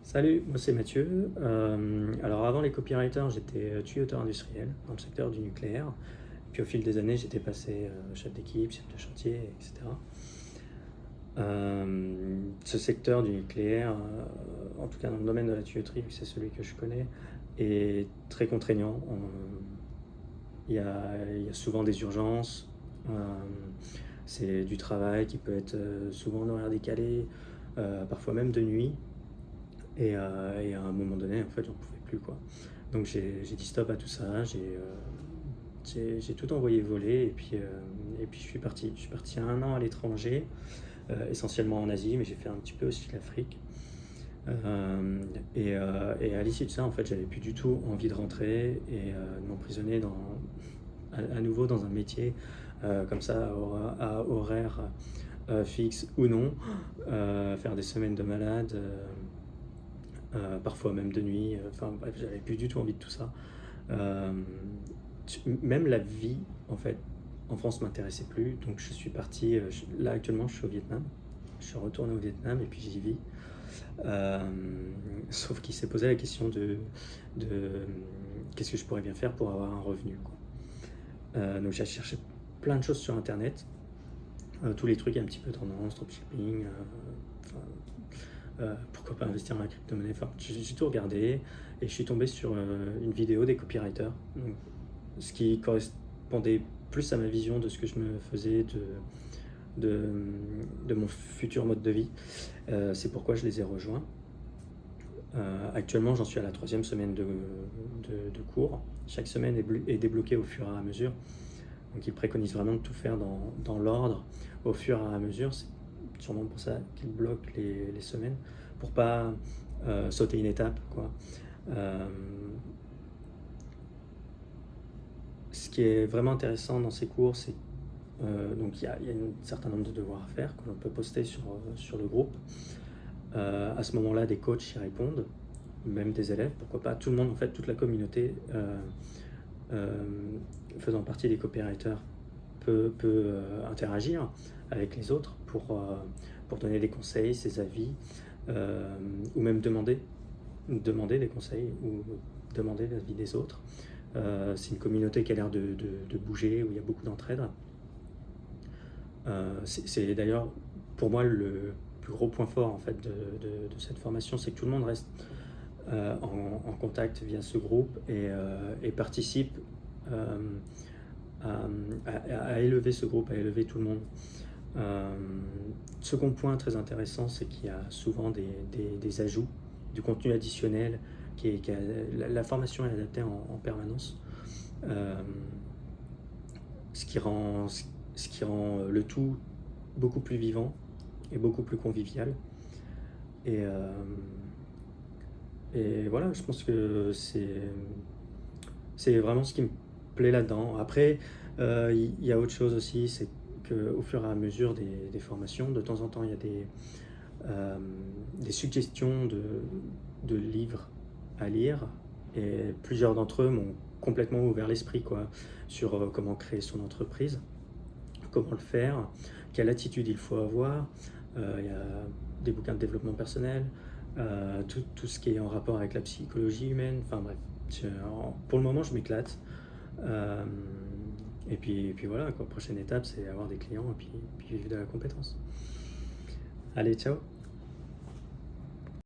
Salut, moi c'est Mathieu. Alors avant les copywriters, j'étais tuyauteur industriel dans le secteur du nucléaire. Puis au fil des années, j'étais passé chef d'équipe, chef de chantier, etc. Ce secteur du nucléaire, en tout cas dans le domaine de la tuyauterie, vu que c'est celui que je connais, est très contraignant. Il y a souvent des urgences. euh, c'est du travail qui peut être souvent en horaire décalé, parfois même de nuit. Et à un moment donné, en fait, j'en pouvais plus, quoi. Donc j'ai dit stop à tout ça, j'ai tout envoyé voler et puis je suis parti. Je suis parti 1 an à l'étranger, essentiellement en Asie, mais j'ai fait un petit peu aussi l'Afrique. Et à l'issue de ça, en fait, j'avais plus du tout envie de rentrer et de m'emprisonner à nouveau dans un métier comme ça, à horaire fixe ou non, faire des semaines de malade. Parfois même de nuit, enfin bref, j'avais plus du tout envie de tout ça. Euh, Même la vie, en fait, en France m'intéressait plus, donc je suis parti, là actuellement je suis au Vietnam, je suis retourné au Vietnam et puis j'y vis. Euh, Sauf qu'il s'est posé la question de qu'est-ce que je pourrais bien faire pour avoir un revenu, quoi. Donc j'ai cherché plein de choses sur internet, tous les trucs un petit peu tendance, dropshipping, enfin, pourquoi pas investir dans la crypto-monnaie. Enfin, j'ai tout regardé et je suis tombé sur une vidéo des copywriters, donc, ce qui correspondait plus à ma vision de ce que je me faisais de, de mon futur mode de vie. C'est pourquoi je les ai rejoints. Actuellement, j'en suis à la 3e semaine de cours. Chaque semaine est débloquée au fur et à mesure. Donc, ils préconisent vraiment de tout faire dans l'ordre, au fur et à mesure. C'est sûrement pour ça qu'ils bloquent les semaines, pour pas sauter une étape, quoi. Euh, Ce qui est vraiment intéressant dans ces cours, c'est donc il y a un certain nombre de devoirs à faire que l'on peut poster sur le groupe. À ce moment-là, des coachs y répondent, même des élèves, pourquoi pas. Tout le monde, en fait, toute la communauté euh, faisant partie des copywriters peut interagir avec les autres pour donner des conseils, ses avis, ou même demander des conseils ou demander l'avis des autres. C'est une communauté qui a l'air de bouger, où il y a beaucoup d'entraide. C'est d'ailleurs pour moi le plus gros point fort en fait de cette formation, c'est que tout le monde reste en contact via ce groupe et participe euh, à élever ce groupe, à élever tout le monde. Second point très intéressant, c'est qu'il y a souvent des ajouts, du contenu additionnel, la formation est adaptée en permanence, euh, ce qui rend le tout beaucoup plus vivant et beaucoup plus convivial. Et, euh, et voilà, je pense que c'est vraiment ce qui me plaît là-dedans. Après, il y a autre chose aussi, c'est qu'au fur et à mesure des formations, de temps en temps, il y a des suggestions de livres à lire, et plusieurs d'entre eux m'ont complètement ouvert l'esprit, quoi, sur comment créer son entreprise, comment le faire, quelle attitude il faut avoir. Il y a des bouquins de développement personnel, tout ce qui est en rapport avec la psychologie humaine. Enfin bref, pour le moment, je m'éclate. Euh, et puis voilà, quoi. Prochaine étape, c'est avoir des clients et puis vivre de la compétence. Allez, ciao!